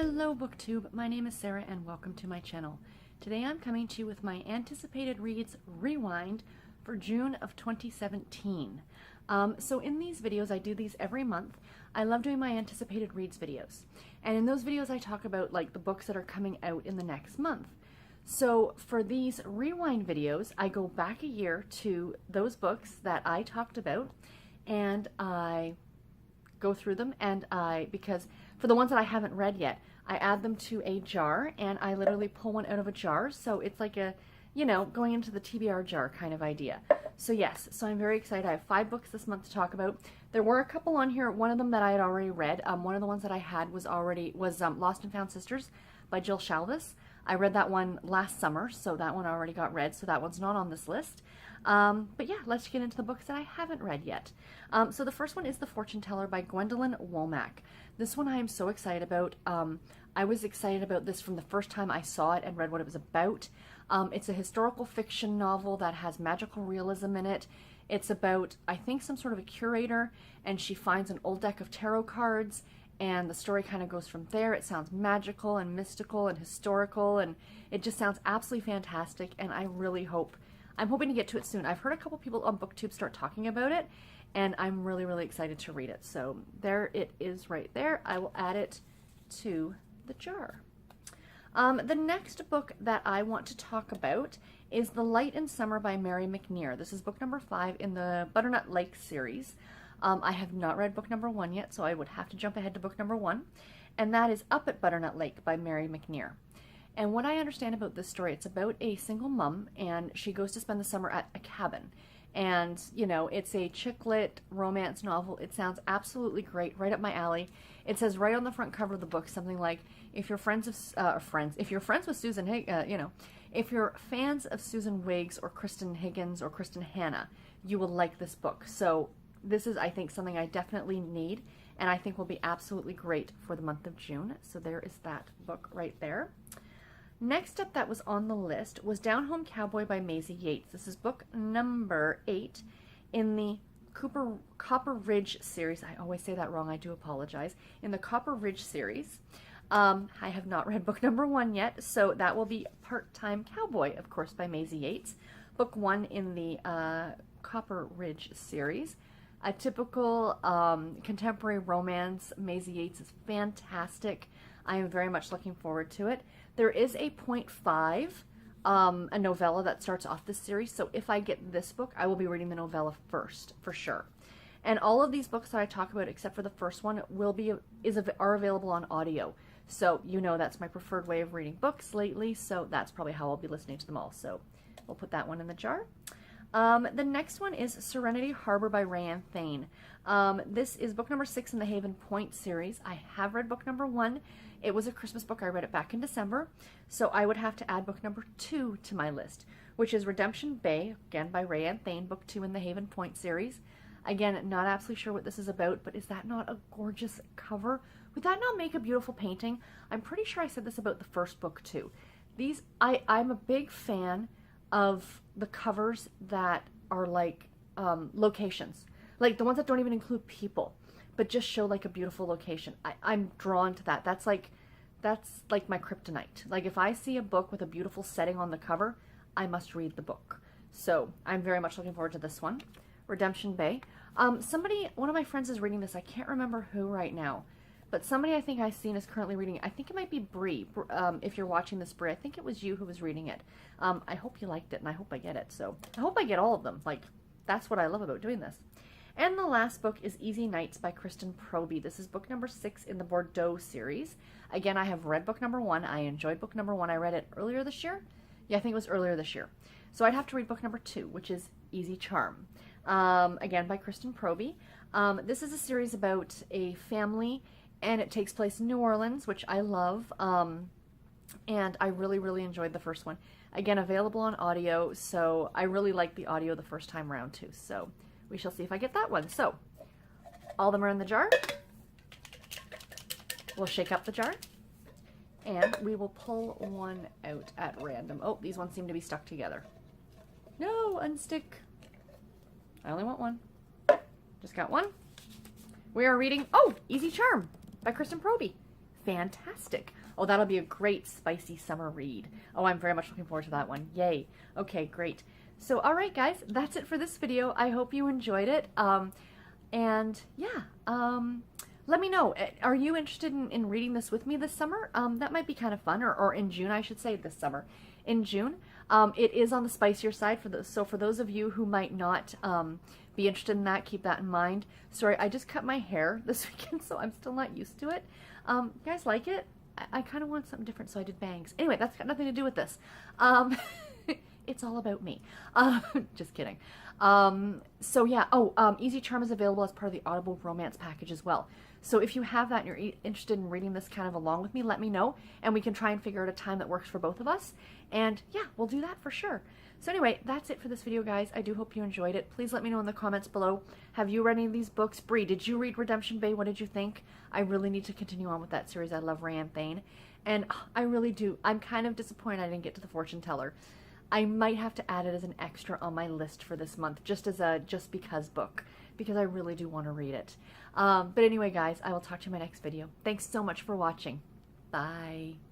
Hello BookTube, my name is Sarah and welcome to my channel. Today I'm coming to you with my anticipated reads rewind for June of 2017. So in these videos, I do these every month. I love doing my anticipated reads videos. And in those videos I talk about like the books that are coming out in the next month. So for these rewind videos, I go back a year to those books that I talked about and I go through them and because for the ones that I haven't read yet, I add them to a jar and I literally pull one out of a jar. So it's like a, you know, going into the TBR jar kind of idea. So yes, so I'm very excited. I have 5 books this month to talk about. There were a couple on here. One of them that I had already read. One of the ones that I had was Lost and Found Sisters by Jill Shalvis. I read that one last summer, so that one already got read, so that one's not on this list. But yeah, let's get into the books that I haven't read yet. So the first one is The Fortune Teller by Gwendolyn Womack. This one I am so excited about. I was excited about this from the first time I saw it and read what it was about. It's a historical fiction novel that has magical realism in it. It's about, I think, some sort of a curator, and she finds an old deck of tarot cards, and the story kind of goes from there. It sounds magical and mystical and historical, and it just sounds absolutely fantastic, and I'm hoping to get to it soon. I've heard a couple people on BookTube start talking about it, and I'm really, really excited to read it. So there it is right there. I will add it to the jar. The next book that I want to talk about is The Light in Summer by Mary McNear. This is book number 5 in the Butternut Lake series. I have not read book number 1 yet, so I would have to jump ahead to book number 1, and that is Up at Butternut Lake by Mary McNear. And what I understand about this story, it's about a single mom, and she goes to spend the summer at a cabin. And, you know, it's a chick lit romance novel. It sounds absolutely great, right up my alley. It says right on the front cover of the book something like, if you're friends with Susan if you're fans of Susan Wiggs or Kristen Higgins or Kristen Hanna, you will like this book. So this is, I think, something I definitely need, and I think will be absolutely great for the month of June. So there is that book right there. Next up that was on the list was Down Home Cowboy by Maisey Yates. This is book number 8 in the Copper Ridge series. I always say that wrong, I do apologize. In the Copper Ridge series. I have not read book number 1 yet, so that will be Part-Time Cowboy, of course, by Maisey Yates. Book 1 in the Copper Ridge series. A typical contemporary romance. Maisey Yates is fantastic. I am very much looking forward to it. There is a .5, a novella that starts off this series, so if I get this book, I will be reading the novella first, for sure. And all of these books that I talk about, except for the first one, are available on audio. So you know that's my preferred way of reading books lately, so that's probably how I'll be listening to them all. So we'll put that one in the jar. The next one is Serenity Harbor by RaeAnne Thayne. This is book number 6 in the Haven Point series. I have read book number 1. It was a Christmas book. I read it back in December. So I would have to add book number 2 to my list, which is Redemption Bay, again by RaeAnne Thayne, book 2 in the Haven Point series. Again, not absolutely sure what this is about, but is that not a gorgeous cover? Would that not make a beautiful painting? I'm pretty sure I said this about the first book too. I'm a big fan of the covers that are like locations, like the ones that don't even include people, but just show like a beautiful location. I'm drawn to that. That's like my kryptonite. Like if I see a book with a beautiful setting on the cover, I must read the book. So I'm very much looking forward to this one. Redemption Bay. One of my friends is reading this. I can't remember who right now, but somebody I think I've seen is currently reading it. I think it might be Bree. If you're watching this, Bree, I think it was you who was reading it. I hope you liked it, and I hope I get it. So I hope I get all of them. Like, that's what I love about doing this. And the last book is Easy Nights by Kristen Proby. This is book number 6 in the Boudreaux series. Again, I have read book number 1. I enjoyed book number 1. I read it earlier this year. Yeah, I think it was earlier this year. So I'd have to read book number 2, which is Easy Charm. Again, by Kristen Proby. This is a series about a family, and it takes place in New Orleans, which I love, and I really, really enjoyed the first one. Again, available on audio, so I really liked the audio the first time around too, so we shall see if I get that one. So, all of them are in the jar. We'll shake up the jar, and we will pull one out at random. Oh, these ones seem to be stuck together. No, unstick. I only want one. Just got one. We are reading, Easy Charm by Kristen Proby. fantastic. Oh, that'll be a great spicy summer read. Oh, I'm very much looking forward to that one. Yay. Okay, great. So, all right, guys, that's it for this video. I hope you enjoyed it. And yeah, let me know. Are you interested in reading this with me this summer? That might be kind of fun, or in June, I should say, this summer. In June. It is on the spicier side, so for those of you who might not be interested in that, keep that in mind. Sorry, I just cut my hair this weekend, so I'm still not used to it. You guys like it? I kind of want something different, so I did bangs. Anyway, that's got nothing to do with this. It's all about me. Just kidding. So yeah, Easy Charm is available as part of the Audible romance package as well. So if you have that and you're interested in reading this kind of along with me, let me know, and we can try and figure out a time that works for both of us. And yeah, we'll do that for sure. So anyway, that's it for this video, guys. I do hope you enjoyed it. Please let me know in the comments below. Have you read any of these books? Bree, did you read Redemption Bay? What did you think? I really need to continue on with that series. I love RaeAnne Thayne. And I really do. I'm kind of disappointed I didn't get to the Fortune Teller. I might have to add it as an extra on my list for this month, just as a just because book, because I really do want to read it. But anyway, guys, I will talk to you in my next video. Thanks so much for watching. Bye.